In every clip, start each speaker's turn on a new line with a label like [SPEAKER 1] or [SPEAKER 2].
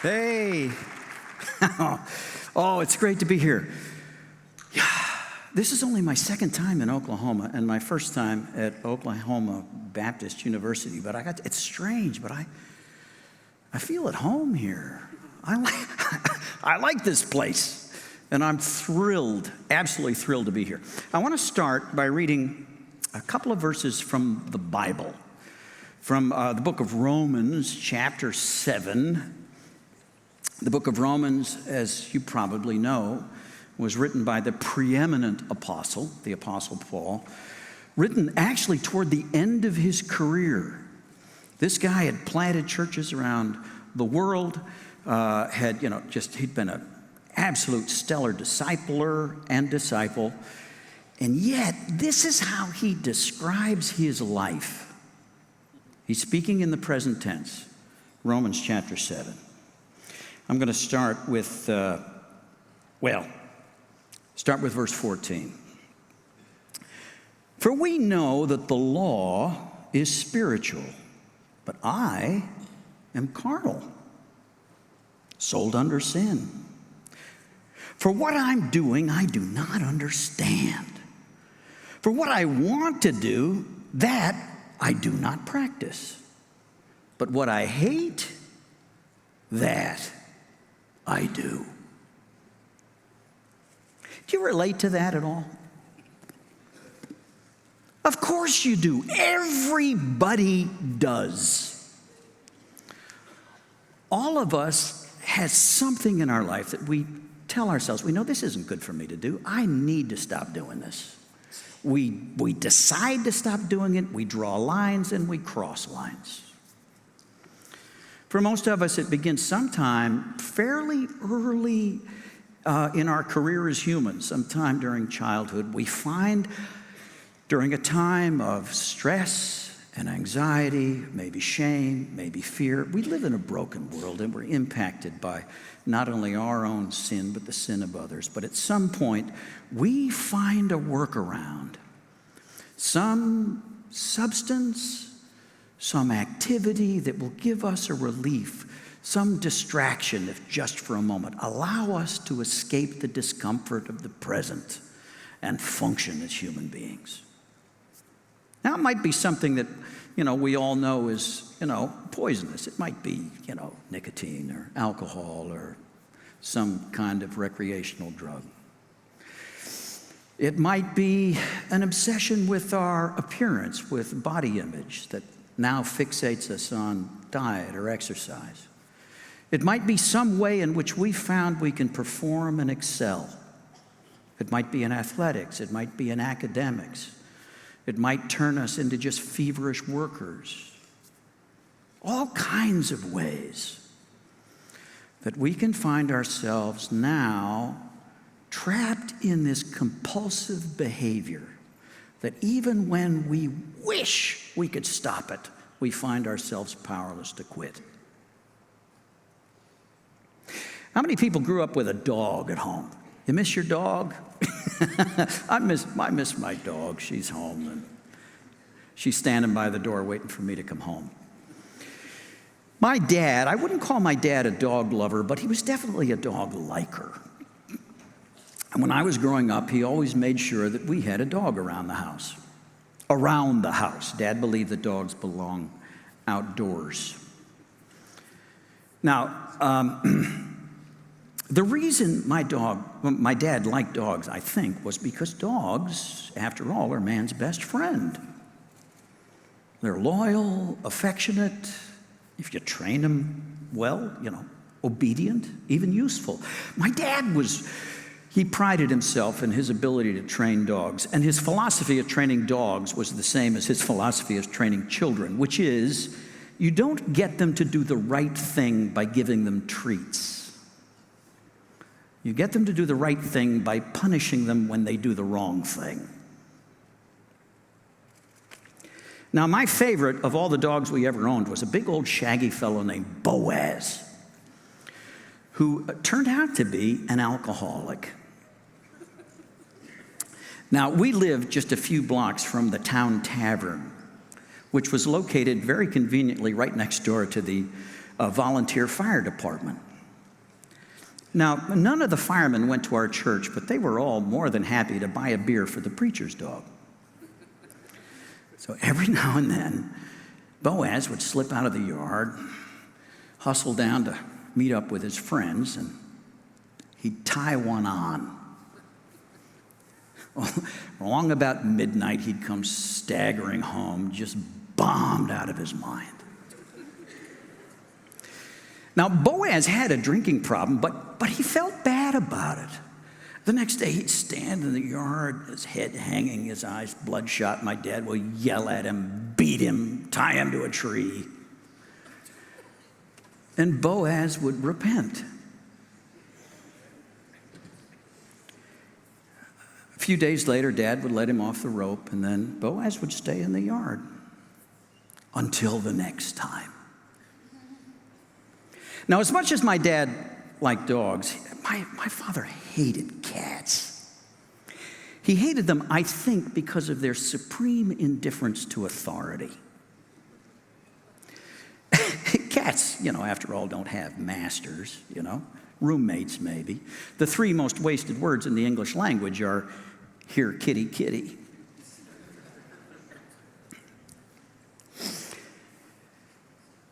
[SPEAKER 1] Hey. Oh, it's great to be here. Yeah. This is only my second time in Oklahoma and my first time at Oklahoma Baptist University, but it's strange, but I feel at home here. I like this place, and I'm thrilled, absolutely thrilled to be here. I want to start by reading a couple of verses from the Bible, from the book of Romans, chapter 7. The book of Romans, as you probably know, was written by the preeminent apostle, the Apostle Paul, written actually toward the end of his career. This guy had planted churches around the world, he'd been an absolute stellar discipler and disciple, and yet this is how he describes his life. He's speaking in the present tense, Romans chapter 7. I'm going to start with, start with verse 14. For we know that the law is spiritual, but I am carnal, sold under sin. For what I'm doing, I do not understand. For what I want to do, that I do not practice. But what I hate, that I do. Do you relate to that at all? Of course you do. Everybody does. All of us has something in our life that we tell ourselves, we know this isn't good for me to do. I need to stop doing this. We decide to stop doing it, we draw lines, and we cross lines. For most of us, it begins sometime fairly early in our career as humans, sometime during childhood. We find during a time of stress and anxiety, maybe shame, maybe fear, we live in a broken world and we're impacted by not only our own sin, but the sin of others. But at some point, we find a workaround, some substance, some activity that will give us a relief, some distraction, if just for a moment, allow us to escape the discomfort of the present and function as human beings. Now, it might be something that, we all know is, poisonous. It might be, nicotine or alcohol or some kind of recreational drug. It might be an obsession with our appearance, with body image that now fixates us on diet or exercise. It might be some way in which we found we can perform and excel. It might be in athletics. It might be in academics. It might turn us into just feverish workers. All kinds of ways that we can find ourselves now trapped in this compulsive behavior that even when we wish we could stop it, we find ourselves powerless to quit. How many people grew up with a dog at home? You miss your dog? I miss my dog. She's home, and she's standing by the door waiting for me to come home. My dad, I wouldn't call my dad a dog lover, but he was definitely a dog liker. And when I was growing up, he always made sure that we had a dog around the house. Around the house. Dad believed that dogs belong outdoors. Now, the reason my dad liked dogs, I think, was because dogs, after all, are man's best friend. They're loyal, affectionate, if you train them well, obedient, even useful. My dad he prided himself in his ability to train dogs, and his philosophy of training dogs was the same as his philosophy of training children, which is, you don't get them to do the right thing by giving them treats. You get them to do the right thing by punishing them when they do the wrong thing. Now, my favorite of all the dogs we ever owned was a big old shaggy fellow named Boaz, who turned out to be an alcoholic. Now, we lived just a few blocks from the town tavern, which was located very conveniently right next door to the volunteer fire department. Now, none of the firemen went to our church, but they were all more than happy to buy a beer for the preacher's dog. So every now and then, Boaz would slip out of the yard, hustle down to meet up with his friends, and he'd tie one on. Along about midnight, he'd come staggering home, just bombed out of his mind. Now, Boaz had a drinking problem, but he felt bad about it. The next day, he'd stand in the yard, his head hanging, his eyes bloodshot. My dad would yell at him, beat him, tie him to a tree. And Boaz would repent. A few days later, Dad would let him off the rope, and then Boaz would stay in the yard until the next time. Now, as much as my dad liked dogs, my father hated cats. He hated them, I think, because of their supreme indifference to authority. Cats, after all, don't have masters, roommates maybe. The three most wasted words in the English language are, here, kitty, kitty.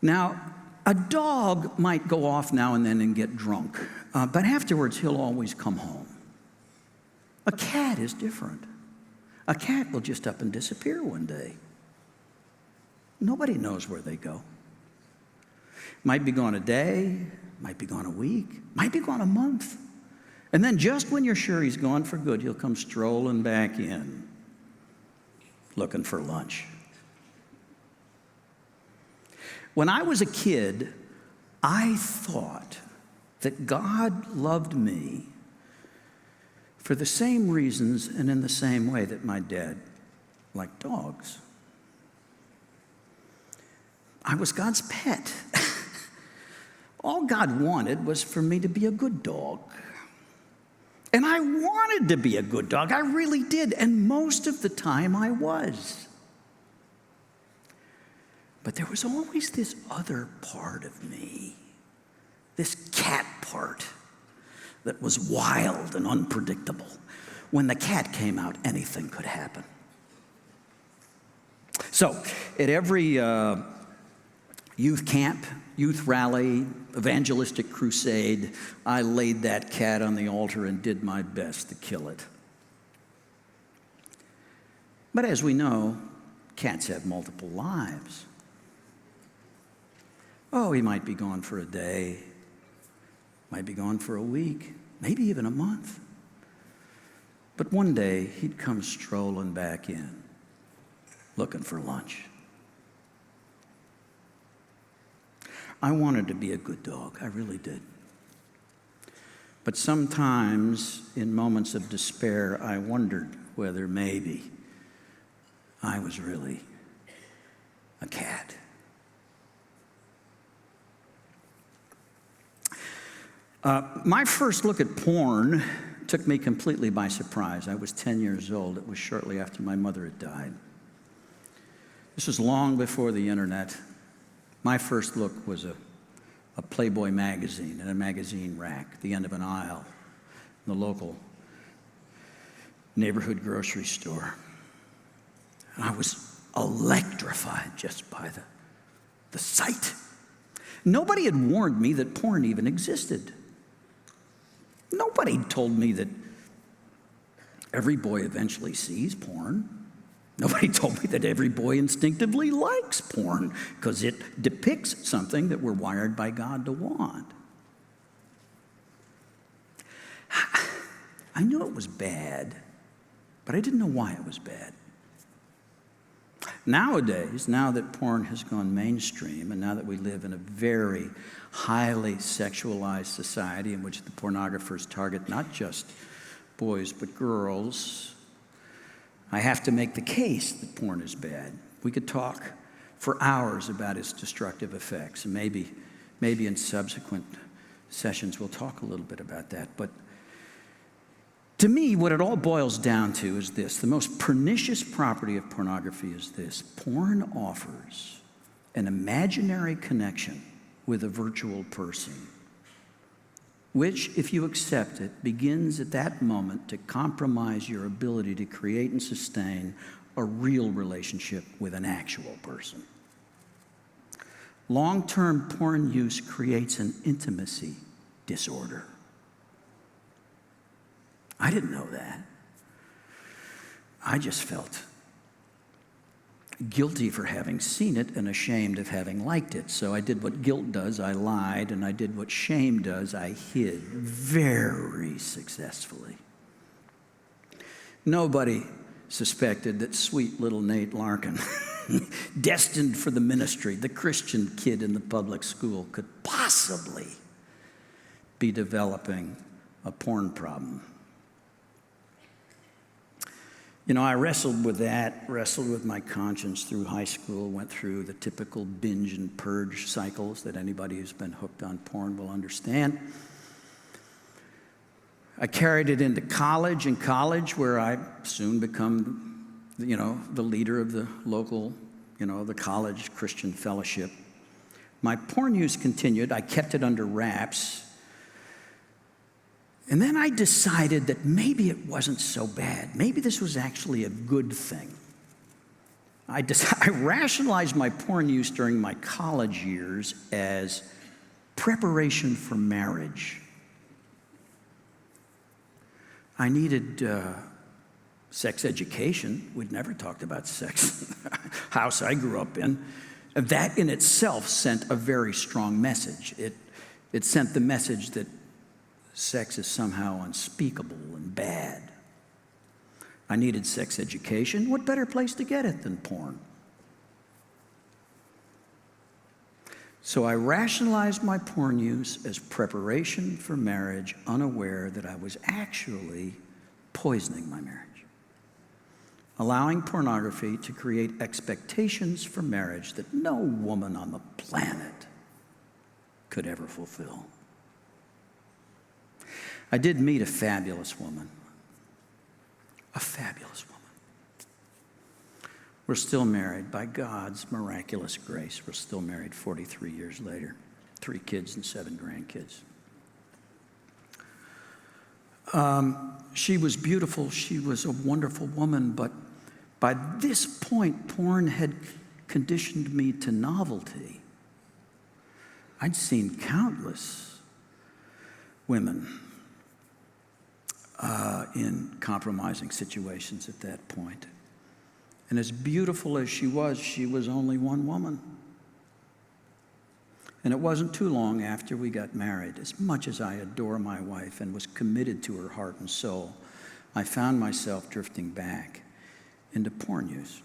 [SPEAKER 1] Now, a dog might go off now and then and get drunk, but afterwards he'll always come home. A cat is different. A cat will just up and disappear one day. Nobody knows where they go. Might be gone a day, might be gone a week, might be gone a month. And then just when you're sure he's gone for good, he'll come strolling back in, looking for lunch. When I was a kid, I thought that God loved me for the same reasons and in the same way that my dad liked dogs. I was God's pet. All God wanted was for me to be a good dog. And I wanted to be a good dog. I really did. And most of the time I was. But there was always this other part of me, this cat part that was wild and unpredictable. When the cat came out, anything could happen. So at every youth camp, youth rally, evangelistic crusade, I laid that cat on the altar and did my best to kill it. But as we know, cats have multiple lives. Oh, he might be gone for a day, might be gone for a week, maybe even a month. But one day, he'd come strolling back in, looking for lunch. I wanted to be a good dog, I really did. But sometimes, in moments of despair, I wondered whether maybe I was really a cat. My first look at porn took me completely by surprise. I was 10 years old. It was shortly after my mother had died. This was long before the internet. My first look was a Playboy magazine in a magazine rack at the end of an aisle in the local neighborhood grocery store. And I was electrified just by the sight. Nobody had warned me that porn even existed. Nobody told me that every boy eventually sees porn. Nobody told me that every boy instinctively likes porn because it depicts something that we're wired by God to want. I knew it was bad, but I didn't know why it was bad. Nowadays, now that porn has gone mainstream, and now that we live in a very highly sexualized society in which the pornographers target not just boys but girls, I have to make the case that porn is bad. We could talk for hours about its destructive effects, and maybe in subsequent sessions we'll talk a little bit about that. But to me, what it all boils down to is this. The most pernicious property of pornography is this. Porn offers an imaginary connection with a virtual person which, if you accept it, begins at that moment to compromise your ability to create and sustain a real relationship with an actual person. Long-term porn use creates an intimacy disorder. I didn't know that. I just felt guilty for having seen it and ashamed of having liked it. So I did what guilt does, I lied, and I did what shame does, I hid very successfully. Nobody suspected that sweet little Nate Larkin, destined for the ministry, the Christian kid in the public school, could possibly be developing a porn problem. You know, I wrestled with that, wrestled with my conscience through high school, went through the typical binge and purge cycles that anybody who's been hooked on porn will understand. I carried it into college, where I soon become, the leader of the local, the college Christian fellowship. My porn use continued. I kept it under wraps. And then I decided that maybe it wasn't so bad. Maybe this was actually a good thing. I rationalized my porn use during my college years as preparation for marriage. I needed sex education. We'd never talked about sex. House I grew up in. That in itself sent a very strong message. It sent the message that sex is somehow unspeakable and bad. I needed sex education. What better place to get it than porn? So I rationalized my porn use as preparation for marriage, unaware that I was actually poisoning my marriage, allowing pornography to create expectations for marriage that no woman on the planet could ever fulfill. I did meet a fabulous woman. A fabulous woman. We're still married by God's miraculous grace. We're still married 43 years later. 3 kids and 7 grandkids. She was beautiful. She was a wonderful woman. But by this point, porn had conditioned me to novelty. I'd seen countless women in compromising situations at that point. And as beautiful as she was only one woman. And it wasn't too long after we got married. As much as I adore my wife and was committed to her heart and soul, I found myself drifting back into porn use.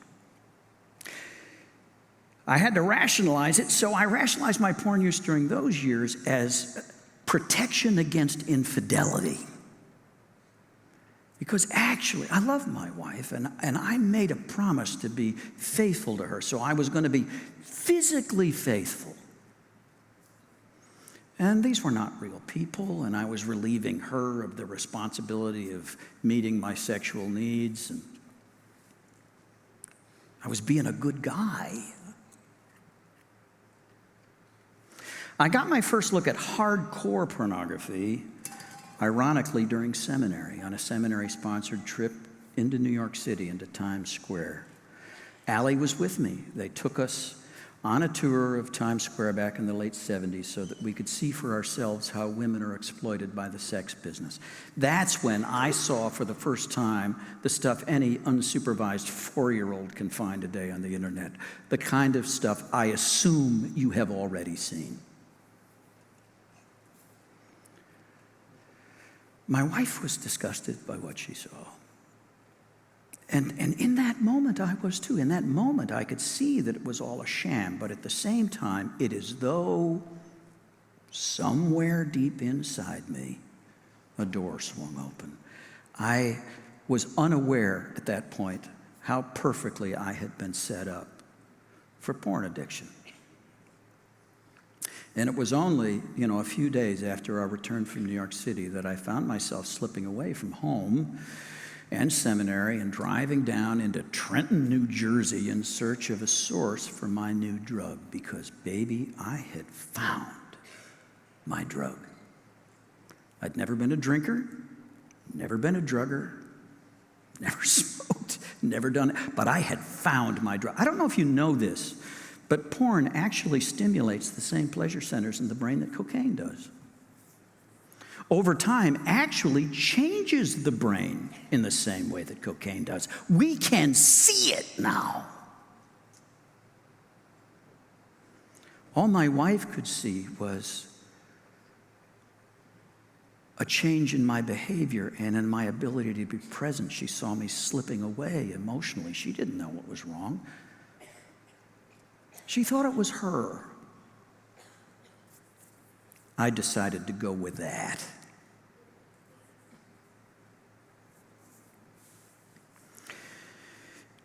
[SPEAKER 1] I had to rationalize it, so I rationalized my porn use during those years as protection against infidelity. Because actually, I love my wife, and I made a promise to be faithful to her, so I was going to be physically faithful. And these were not real people, and I was relieving her of the responsibility of meeting my sexual needs, and I was being a good guy. I got my first look at hardcore pornography, ironically, during seminary, on a seminary-sponsored trip into New York City, into Times Square. Allie was with me. They took us on a tour of Times Square back in the late 70s so that we could see for ourselves how women are exploited by the sex business. That's when I saw for the first time the stuff any unsupervised 4-year-old can find today on the internet, the kind of stuff I assume you have already seen. My wife was disgusted by what she saw. And in that moment, I was too. In that moment, I could see that it was all a sham, but at the same time, it is though somewhere deep inside me, a door swung open. I was unaware at that point how perfectly I had been set up for porn addiction. And it was only, a few days after our return from New York City that I found myself slipping away from home and seminary and driving down into Trenton, New Jersey in search of a source for my new drug because, baby, I had found my drug. I'd never been a drinker, never been a drugger, never smoked, never done it, but I had found my drug. I don't know if you know this, but porn actually stimulates the same pleasure centers in the brain that cocaine does. Over time, actually changes the brain in the same way that cocaine does. We can see it now. All my wife could see was a change in my behavior and in my ability to be present. She saw me slipping away emotionally. She didn't know what was wrong. She thought it was her. I decided to go with that.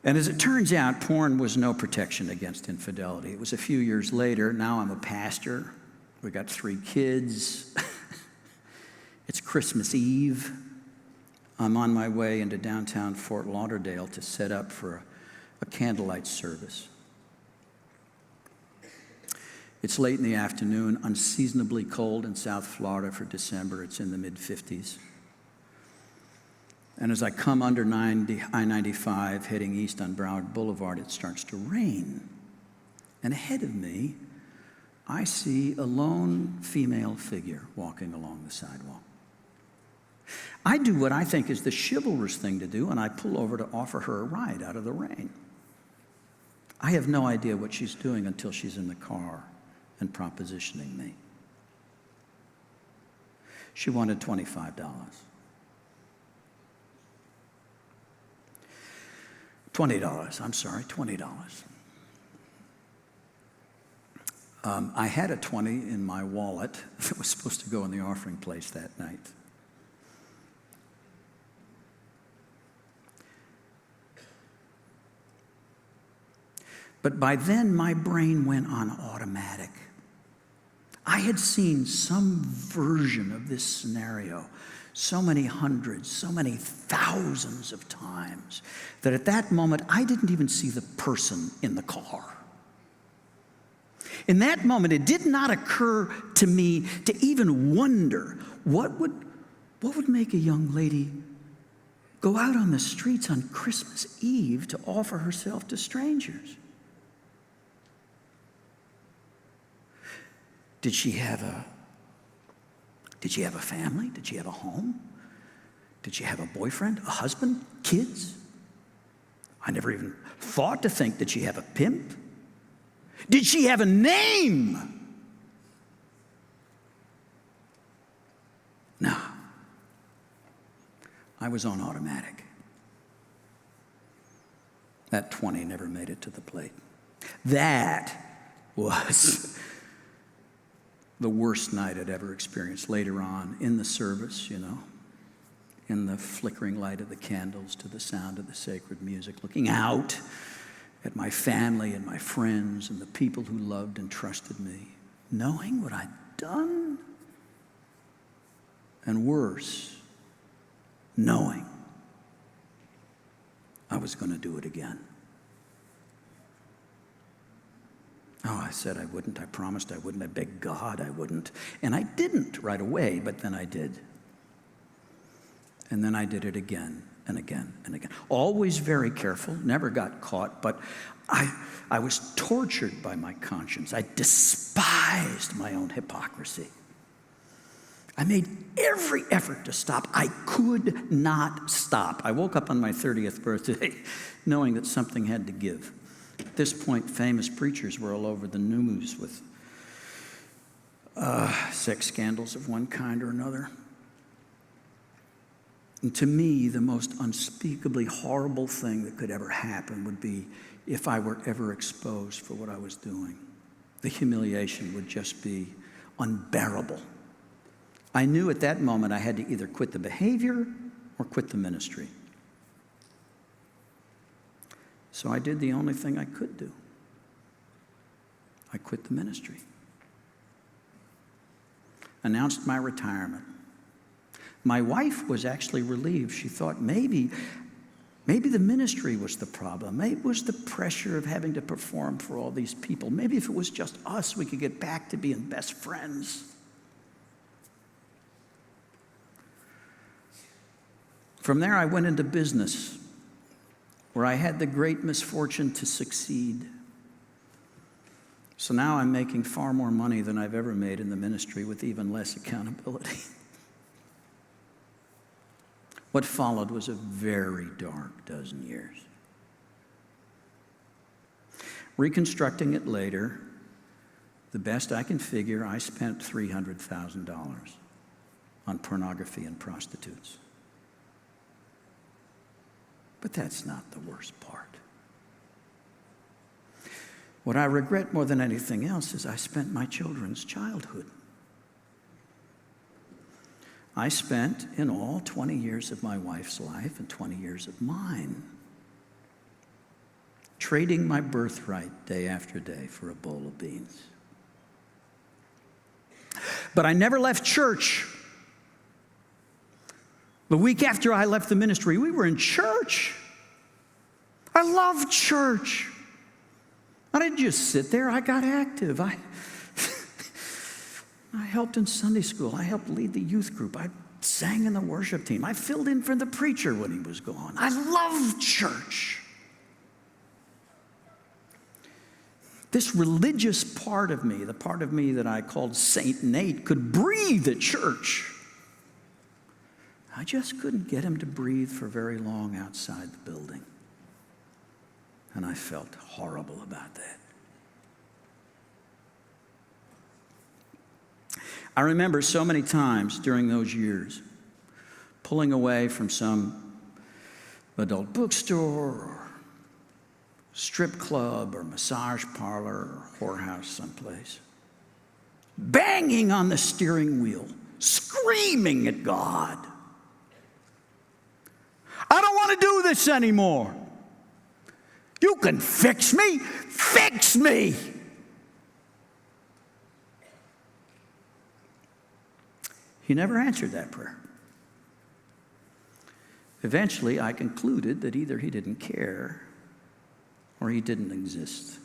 [SPEAKER 1] And as it turns out, porn was no protection against infidelity. It was a few years later. Now I'm a pastor. We got 3 kids. It's Christmas Eve. I'm on my way into downtown Fort Lauderdale to set up for a candlelight service. It's late in the afternoon, unseasonably cold in South Florida for December. It's in the mid-50s. And as I come under I-95, heading east on Broward Boulevard, it starts to rain. And ahead of me, I see a lone female figure walking along the sidewalk. I do what I think is the chivalrous thing to do, and I pull over to offer her a ride out of the rain. I have no idea what she's doing until she's in the car and propositioning me. She wanted $25. $20, I'm sorry, $20. I had a 20 in my wallet that was supposed to go in the offering place that night. But by then, my brain went on automatic. I had seen some version of this scenario so many hundreds, so many thousands of times, that at that moment, I didn't even see the person in the car. In that moment, it did not occur to me to even wonder what would make a young lady go out on the streets on Christmas Eve to offer herself to strangers. Did she have a family? Did she have a home? Did she have a boyfriend, a husband, kids? I never even thought to think, did she have a pimp? Did she have a name? No. I was on automatic. That 20 never made it to the plate. That was the worst night I'd ever experienced. Later on, in the service, in the flickering light of the candles to the sound of the sacred music, looking out at my family and my friends and the people who loved and trusted me, knowing what I'd done, and worse, knowing I was going to do it again. Oh, I said I wouldn't. I promised I wouldn't. I begged God I wouldn't. And I didn't right away, but then I did. And then I did it again and again and again. Always very careful, never got caught, but I was tortured by my conscience. I despised my own hypocrisy. I made every effort to stop. I could not stop. I woke up on my 30th birthday knowing that something had to give. At this point, famous preachers were all over the news with sex scandals of one kind or another. And to me, the most unspeakably horrible thing that could ever happen would be if I were ever exposed for what I was doing. The humiliation would just be unbearable. I knew at that moment I had to either quit the behavior or quit the ministry. So I did the only thing I could do. I quit the ministry. Announced my retirement. My wife was actually relieved. She thought maybe the ministry was the problem. Maybe it was the pressure of having to perform for all these people. Maybe if it was just us, we could get back to being best friends. From there, I went into business, where I had the great misfortune to succeed. So now I'm making far more money than I've ever made in the ministry with even less accountability. What followed was a very dark dozen years. Reconstructing it later, the best I can figure, I spent $300,000 on pornography and prostitutes. But that's not the worst part. What I regret more than anything else is I spent my children's childhood. I spent, in all, 20 years of my wife's life and 20 years of mine, trading my birthright day after day for a bowl of beans. But I never left church. The week after I left the ministry, we were in church. I loved church. I didn't just sit there. I got active. I helped in Sunday school. I helped lead the youth group. I sang in the worship team. I filled in for the preacher when he was gone. I loved church. This religious part of me, the part of me that I called Saint Nate, could breathe at church. I just couldn't get him to breathe for very long outside the building. And I felt horrible about that. I remember so many times during those years pulling away from some adult bookstore or strip club or massage parlor or whorehouse someplace, banging on the steering wheel, screaming at God. I don't want to do this anymore. You can fix me. Fix me. He never answered that prayer. Eventually, I concluded that either he didn't care or he didn't exist.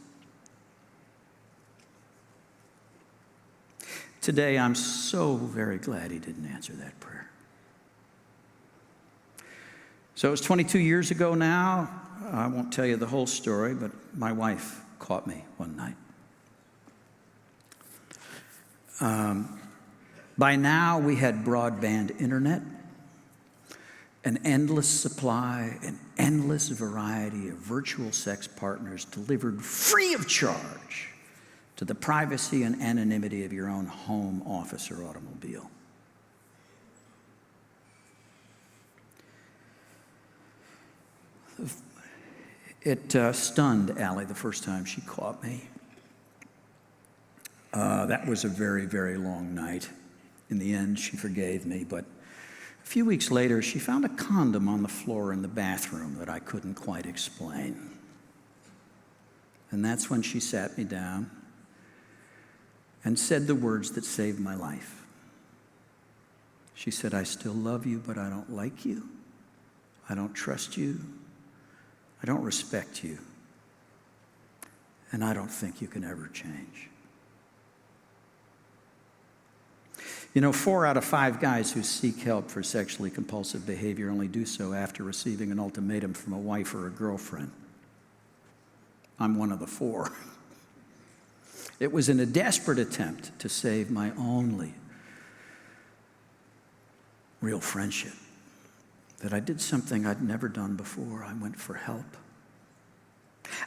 [SPEAKER 1] Today, I'm so very glad he didn't answer that prayer. So it was 22 years ago now. I won't tell you the whole story, but my wife caught me one night. By now, we had broadband internet, an endless supply, an endless variety of virtual sex partners delivered free of charge to the privacy and anonymity of your own home, office, or automobile. It stunned Allie the first time she caught me. That was a very, very long night. In the end, she forgave me, but a few weeks later, she found a condom on the floor in the bathroom that I couldn't quite explain. And that's when she sat me down and said the words that saved my life. She said, I still love you, but I don't like you. I don't trust you. I don't respect you. And I don't think you can ever change. You know, 4 out of 5 guys who seek help for sexually compulsive behavior only do so after receiving an ultimatum from a wife or a girlfriend. I'm one of the 4. It was in a desperate attempt to save my only real friendship that I did something I'd never done before. I went for help.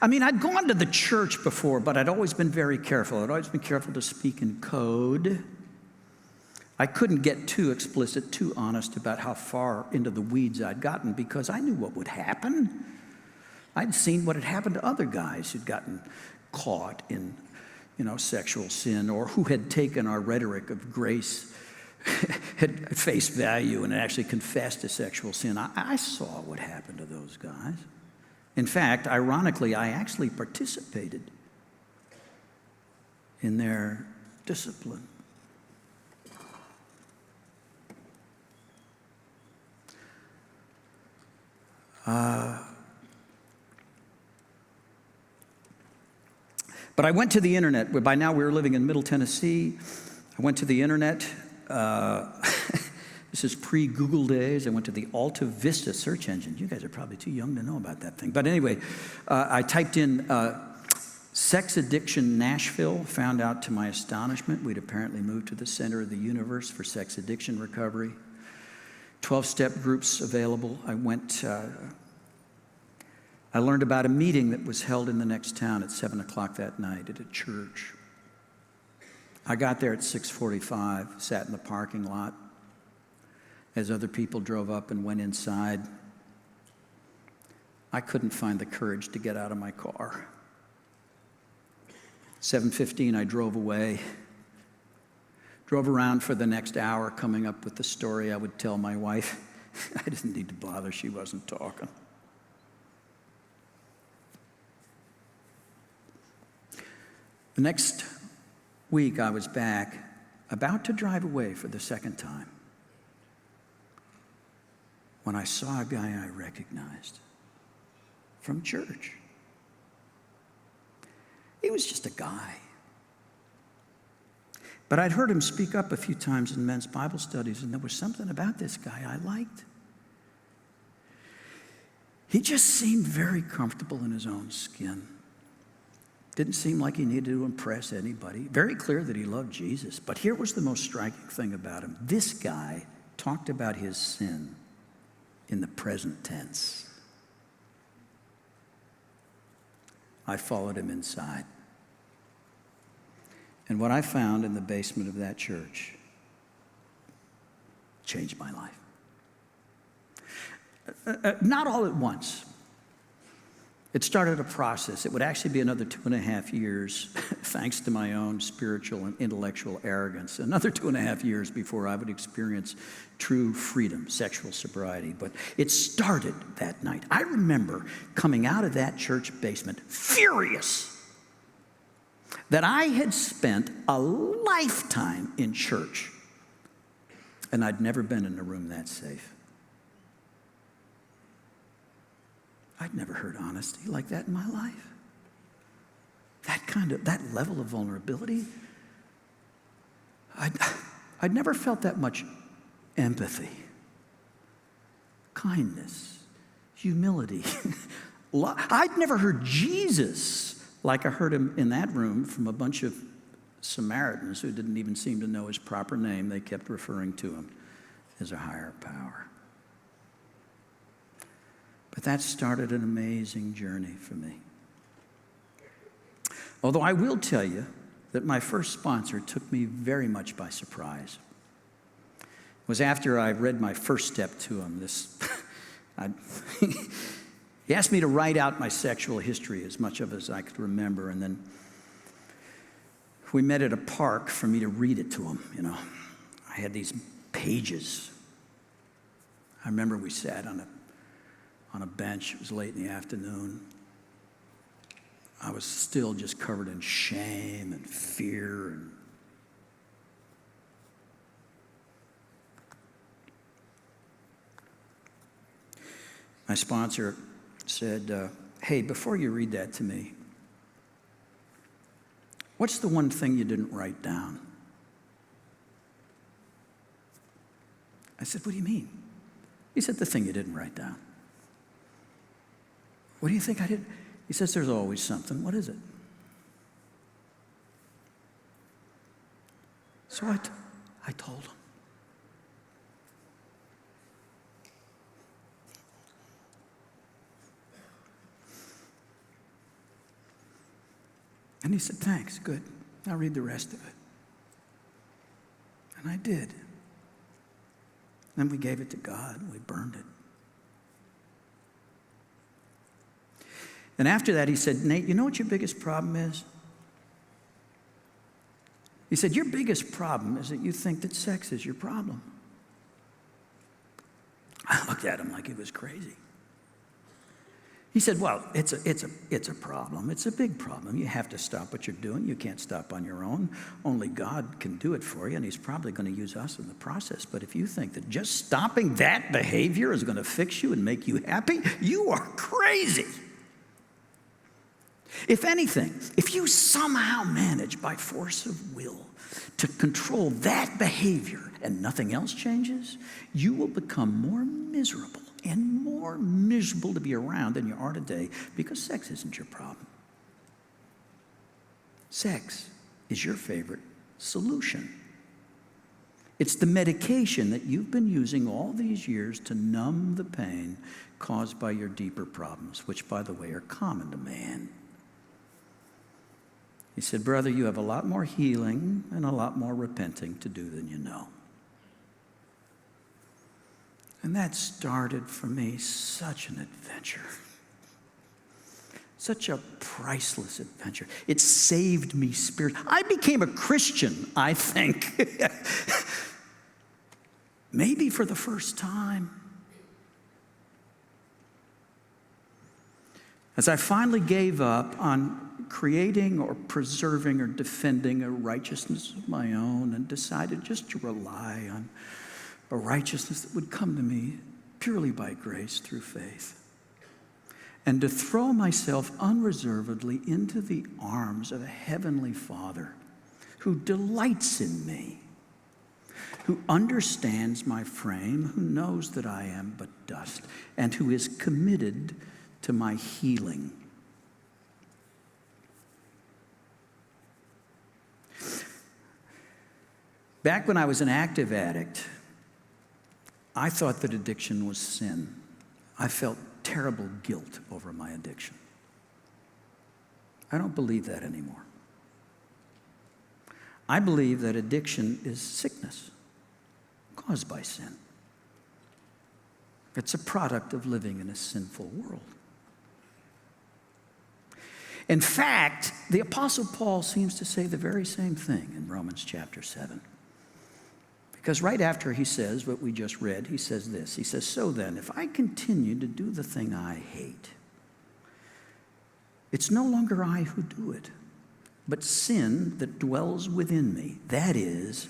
[SPEAKER 1] I mean, I'd gone to the church before, but I'd always been very careful. I'd always been careful to speak in code. I couldn't get too explicit, too honest about how far into the weeds I'd gotten because I knew what would happen. I'd seen what had happened to other guys who'd gotten caught in, sexual sin, or who had taken our rhetoric of grace at face value and actually confessed to sexual sin. I saw what happened to those guys. In fact, ironically, I actually participated in their discipline. But I went to the internet. By now we were living in Middle Tennessee. I went to the internet This is pre-Google days. I went to the Alta Vista search engine. You guys are probably too young to know about that thing. But anyway, I typed in sex addiction Nashville, found out to my astonishment we'd apparently moved to the center of the universe for sex addiction recovery. 12-step groups available. I learned about a meeting that was held in the next town at 7 o'clock that night at a church. I got there at 6:45, sat in the parking lot as other people drove up and went inside. I couldn't find the courage to get out of my car. 7:15, I drove away. Drove around for the next hour, coming up with the story I would tell my wife. I didn't need to bother, she wasn't talking. The next week, I was back, about to drive away for the second time, when I saw a guy I recognized from church. He was just a guy. But I'd heard him speak up a few times in men's Bible studies, and there was something about this guy I liked. He just seemed very comfortable in his own skin. Didn't seem like he needed to impress anybody. Very clear that he loved Jesus. But here was the most striking thing about him. This guy talked about his sin in the present tense. I followed him inside. And what I found in the basement of that church changed my life. Not all at once. It started a process. It would actually be another 2.5 years, thanks to my own spiritual and intellectual arrogance, another 2.5 years before I would experience true freedom, sexual sobriety. But it started that night. I remember coming out of that church basement furious that I had spent a lifetime in church and I'd never been in a room that safe. I'd never heard honesty like that in my life. That level of vulnerability. I'd never felt that much empathy, kindness, humility. I'd never heard Jesus like I heard him in that room from a bunch of Samaritans who didn't even seem to know his proper name. They kept referring to him as a higher power. But that started an amazing journey for me. Although I will tell you that my first sponsor took me very much by surprise. It was after I read my first step to him. He asked me to write out my sexual history, as much of it as I could remember, and then we met at a park for me to read it to him. I had these pages. I remember we sat on a bench. It was late in the afternoon. I was still just covered in shame and fear. My sponsor said, hey, before you read that to me, what's the one thing you didn't write down? I said, what do you mean? He said, the thing you didn't write down. What do you think I did? He says, there's always something. What is it? So I told him. And he said, thanks, good. I'll read the rest of it. And I did. Then we gave it to God and we burned it. And after that, he said, Nate, you know what your biggest problem is? He said, your biggest problem is that you think that sex is your problem. I looked at him like he was crazy. He said, well, it's a problem. It's a big problem. You have to stop what you're doing. You can't stop on your own. Only God can do it for you, and he's probably going to use us in the process. But if you think that just stopping that behavior is going to fix you and make you happy, you are crazy. If anything, if you somehow manage by force of will to control that behavior and nothing else changes, you will become more miserable and more miserable to be around than you are today, because sex isn't your problem. Sex is your favorite solution. It's the medication that you've been using all these years to numb the pain caused by your deeper problems, which, by the way, are common to man. He said, brother, you have a lot more healing and a lot more repenting to do than you know. And that started for me such an adventure. Such a priceless adventure. It saved me spiritually. I became a Christian, I think, maybe for the first time. As I finally gave up on creating or preserving or defending a righteousness of my own and decided just to rely on a righteousness that would come to me purely by grace through faith, and to throw myself unreservedly into the arms of a heavenly Father who delights in me, who understands my frame, who knows that I am but dust, and who is committed to my healing. Back when I was an active addict, I thought that addiction was sin. I felt terrible guilt over my addiction. I don't believe that anymore. I believe that addiction is sickness caused by sin. It's a product of living in a sinful world. In fact, the Apostle Paul seems to say the very same thing in Romans chapter 7. Because right after he says what we just read, he says this. He says, so then, if I continue to do the thing I hate, it's no longer I who do it, but sin that dwells within me. That is,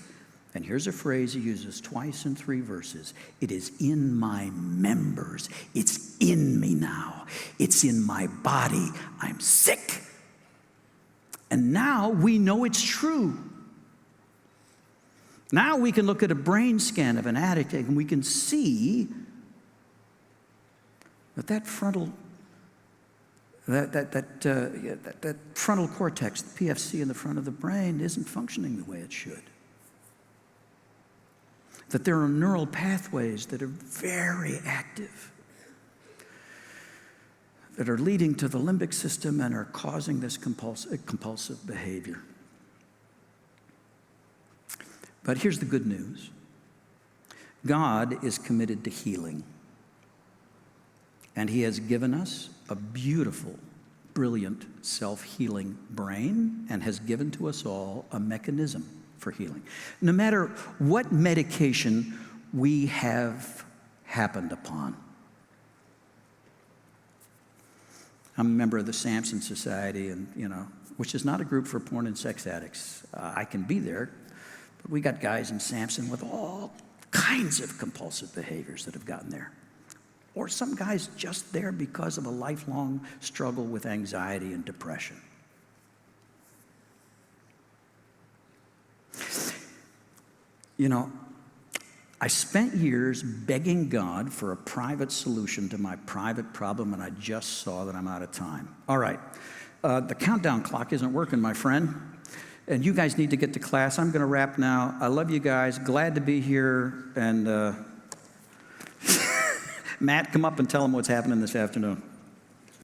[SPEAKER 1] and here's a phrase he uses twice in 3 verses, it is in my members. It's in me now. It's in my body. I'm sick. And now we know it's true. Now we can look at a brain scan of an addict and we can see that frontal cortex, the PFC in the front of the brain, isn't functioning the way it should. That there are neural pathways that are very active, that are leading to the limbic system and are causing this compulsive behavior. But here's the good news. God is committed to healing. And he has given us a beautiful, brilliant, self-healing brain and has given to us all a mechanism for healing. No matter what medication we have happened upon. I'm a member of the Samson Society, and which is not a group for porn and sex addicts. I can be there. But we got guys in Samson with all kinds of compulsive behaviors that have gotten there. Or some guys just there because of a lifelong struggle with anxiety and depression. I spent years begging God for a private solution to my private problem, and I just saw that I'm out of time. All right, the countdown clock isn't working, my friend. And you guys need to get to class. I'm going to wrap now. I love you guys. Glad to be here. And Matt, come up and tell them what's happening this afternoon.